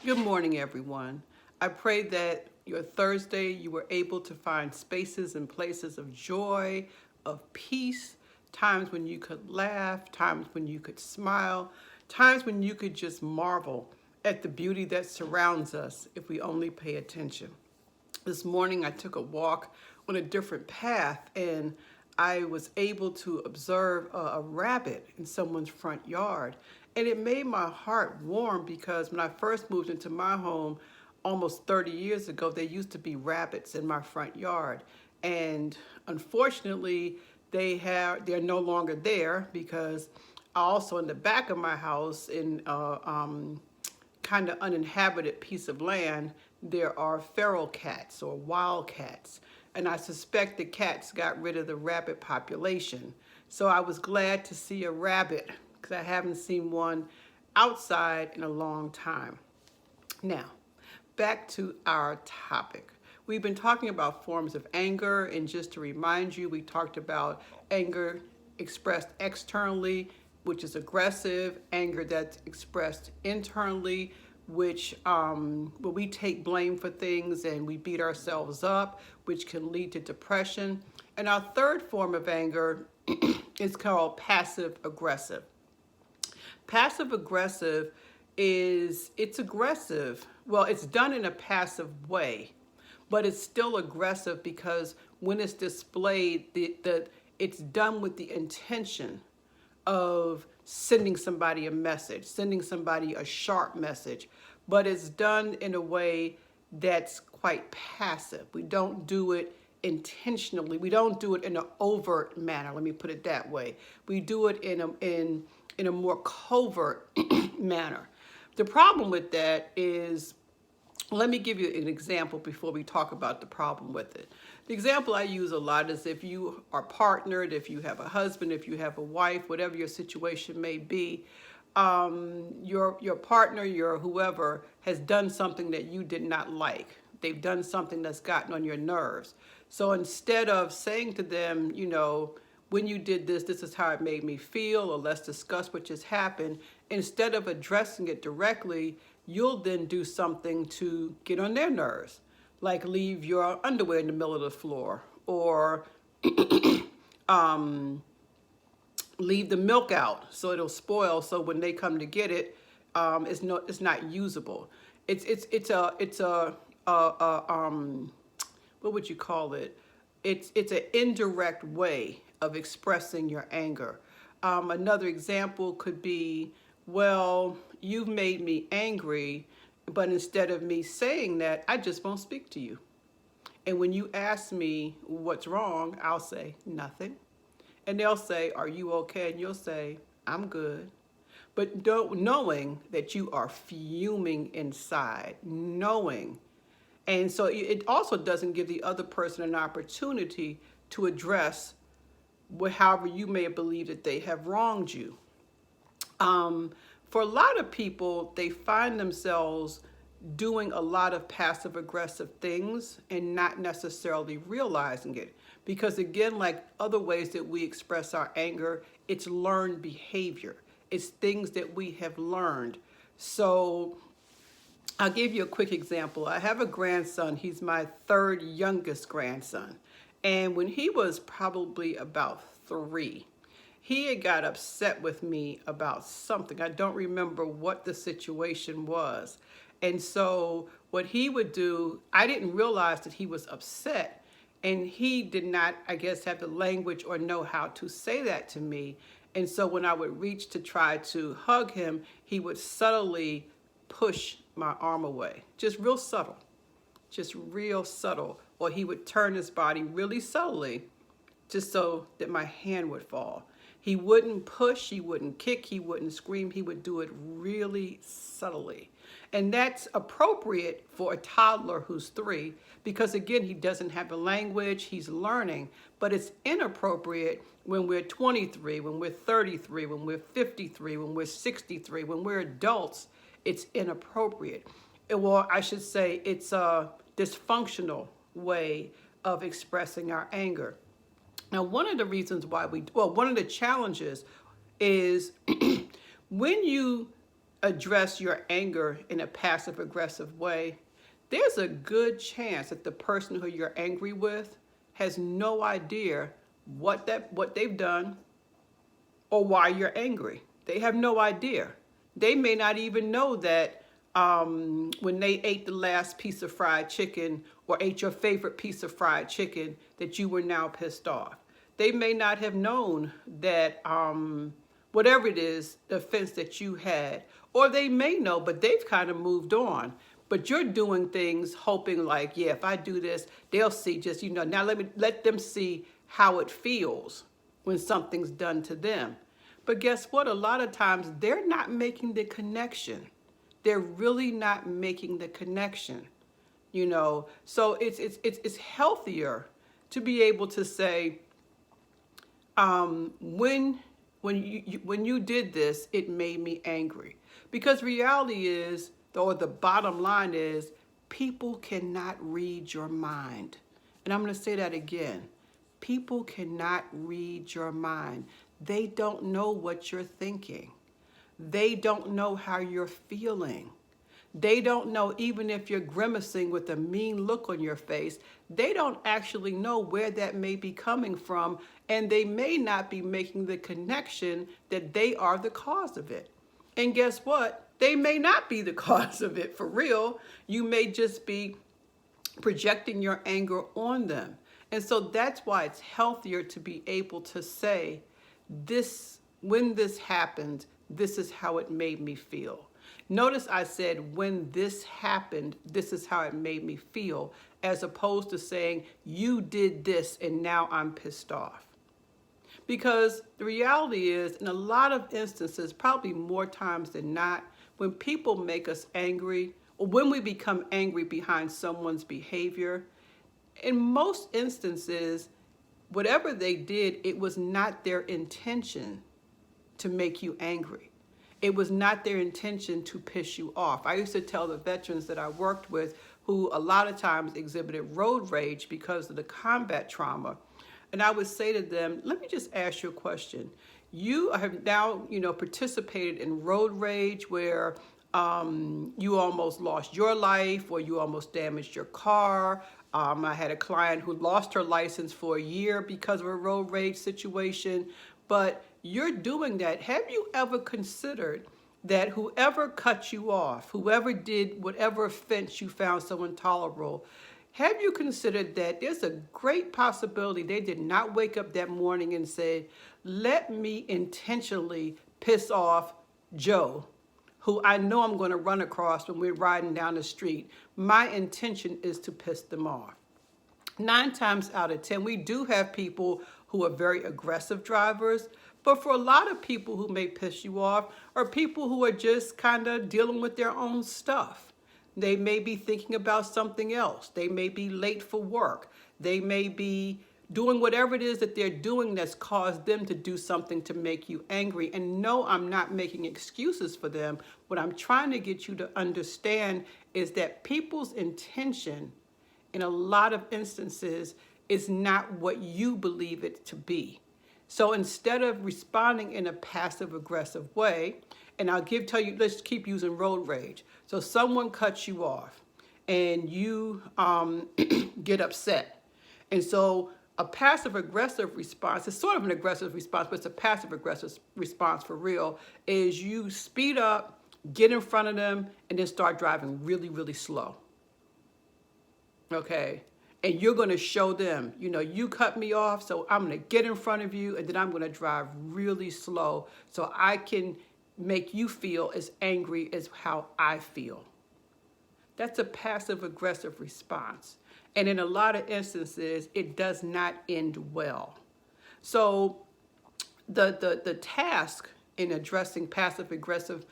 Good morning, everyone. I pray that your Thursday you were able to find spaces and places of joy, of peace, times when you could laugh, times when you could smile, times when you could just marvel at the beauty that surrounds us if we only pay attention. This morning I took a walk on a different path and I was able to observe a rabbit in someone's front yard. And it made my heart warm because when I first moved into my home almost 30 years ago, there used to be rabbits in my front yard. And unfortunately, they're no longer there because also in the back of my house in kind of uninhabited piece of land, there are feral cats or wild cats. And I suspect the cats got rid of the rabbit population. So I was glad to see a rabbit because I haven't seen one outside in a long time. Now, back to our topic. We've been talking about forms of anger, and just to remind you, we talked about anger expressed externally, which is aggressive, anger that's expressed internally, which where we take blame for things and we beat ourselves up, which can lead to depression. And our third form of anger is called passive aggressive. Passive aggressive it's aggressive. Well, it's done in a passive way, but it's still aggressive because when it's displayed, it's done with the intention of sending somebody a message, sending somebody a sharp message, but it's done in a way that's quite passive. We don't do it intentionally. We don't do it in an overt manner. Let me put it that way. We do it in a more covert manner. The problem with that is, let me give you an example before we talk about the problem with it. The example I use a lot is if you are partnered, if you have a husband, if you have a wife, whatever your situation may be, your partner, your whoever has done something that you did not like. They've done something that's gotten on your nerves. So instead of saying to them, when you did this, this is how it made me feel, or let's discuss what just happened, instead of addressing it directly, you'll then do something to get on their nerves, like leave your underwear in the middle of the floor, or leave the milk out so it'll spoil. So when they come to get it, it's not usable. It's a what would you call it? It's an indirect way of expressing your anger. Another example could be, well, you've made me angry, but instead of me saying that, I just won't speak to you. And when you ask me what's wrong, I'll say nothing. And they'll say, are you okay? And you'll say, I'm good. But knowing that you are fuming inside, knowing. And so it also doesn't give the other person an opportunity to address however you may have believed that they have wronged you. For a lot of people, they find themselves doing a lot of passive aggressive things and not necessarily realizing it. Because again, like other ways that we express our anger, it's learned behavior. It's things that we have learned. So I'll give you a quick example. I have a grandson. He's my third youngest grandson. And when he was probably about 3, he had got upset with me about something. I don't remember what the situation was. And so what he would do, I didn't realize that he was upset. And he did not, I guess, have the language or know how to say that to me. And so when I would reach to try to hug him, he would subtly push my arm away. Just real subtle. Just real subtle. Or he would turn his body really subtly just so that my hand would fall. He wouldn't push, he wouldn't kick, he wouldn't scream. He would do it really subtly. And that's appropriate for a toddler who's 3 because, again, he doesn't have the language, he's learning. But it's inappropriate when we're 23, when we're 33, when we're 53, when we're 63, when we're adults. It's inappropriate. Well, I should say it's a dysfunctional way of expressing our anger. Now, one of the reasons why one of the challenges is when you address your anger in a passive aggressive way, there's a good chance that the person who you're angry with has no idea what they've done or why you're angry. They have no idea. They may not even know that when they ate the last piece of fried chicken or ate your favorite piece of fried chicken that you were now pissed off. They may not have known that whatever it is, the offense that you had, or they may know, but they've kind of moved on. But you're doing things hoping like, yeah, if I do this, they'll see just, now let them see how it feels when something's done to them. But guess what? A lot of times they're not making the connection. They're really not making the connection, So it's healthier to be able to say, when you did this, it made me angry. Because reality is, or the bottom line is, people cannot read your mind. And I'm going to say that again. People cannot read your mind. They don't know what you're thinking. They don't know how you're feeling. They don't know, even if you're grimacing with a mean look on your face, they don't actually know where that may be coming from, and they may not be making the connection that they are the cause of it. And guess what? They may not be the cause of it for real. You may just be projecting your anger on them. And so that's why it's healthier to be able to say, when this happened, this is how it made me feel. Notice I said, when this happened, this is how it made me feel, as opposed to saying, you did this and now I'm pissed off. Because the reality is, in a lot of instances, probably more times than not, when people make us angry, or when we become angry behind someone's behavior, in most instances, whatever they did, it was not their intention to make you angry. It was not their intention to piss you off. I used to tell the veterans that I worked with who a lot of times exhibited road rage because of the combat trauma. And I would say to them, let me just ask you a question. You have now, participated in road rage where you almost lost your life or you almost damaged your car. I had a client who lost her license for a year because of a road rage situation. But you're doing that. Have you ever considered that whoever cut you off, whoever did whatever offense you found so intolerable, have you considered that there's a great possibility they did not wake up that morning and say, let me intentionally piss off Joe, who I know I'm going to run across when we're riding down the street. My intention is to piss them off. 9 times out of 10, we do have people who are very aggressive drivers, but for a lot of people who may piss you off are people who are just kind of dealing with their own stuff. They may be thinking about something else. They may be late for work. They may be doing whatever it is that they're doing that's caused them to do something to make you angry. And no, I'm not making excuses for them. What I'm trying to get you to understand is that people's intention in a lot of instances is not what you believe it to be. So instead of responding in a passive aggressive way, and tell you, let's keep using road rage. So someone cuts you off and you get upset. And so a passive aggressive response, it's sort of an aggressive response, but it's a passive aggressive response for real, is you speed up, get in front of them, and then start driving really, really slow. Okay? And you're going to show them, you cut me off, so I'm going to get in front of you, and then I'm going to drive really slow so I can make you feel as angry as how I feel. That's a passive-aggressive response. And in a lot of instances, it does not end well. So the task in addressing passive-aggressive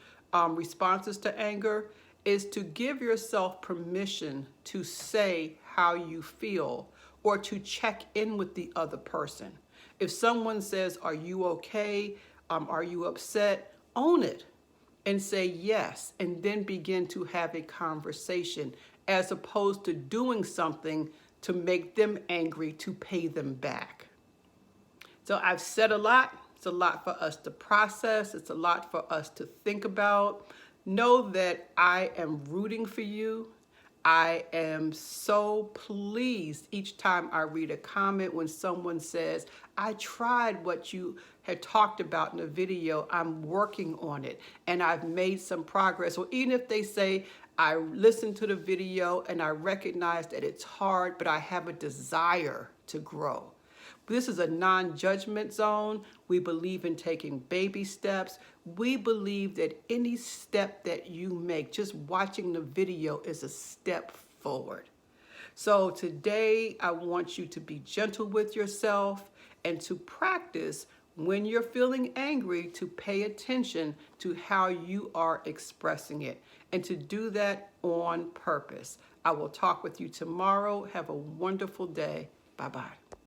responses to anger is to give yourself permission to say how you feel or to check in with the other person. If someone says, are you okay? Are you upset? Own it and say yes, and then begin to have a conversation as opposed to doing something to make them angry to pay them back. So I've said a lot. It's a lot for us to process. It's a lot for us to think about. Know that I am rooting for you. I am so pleased each time I read a comment when someone says, I tried what you had talked about in the video, I'm working on it, and I've made some progress. Or even if they say, I listened to the video and I recognize that it's hard, but I have a desire to grow. This is a non-judgment zone. We believe in taking baby steps. We believe that any step that you make, just watching the video, is a step forward. So today, I want you to be gentle with yourself and to practice when you're feeling angry to pay attention to how you are expressing it and to do that on purpose. I will talk with you tomorrow. Have a wonderful day. Bye-bye.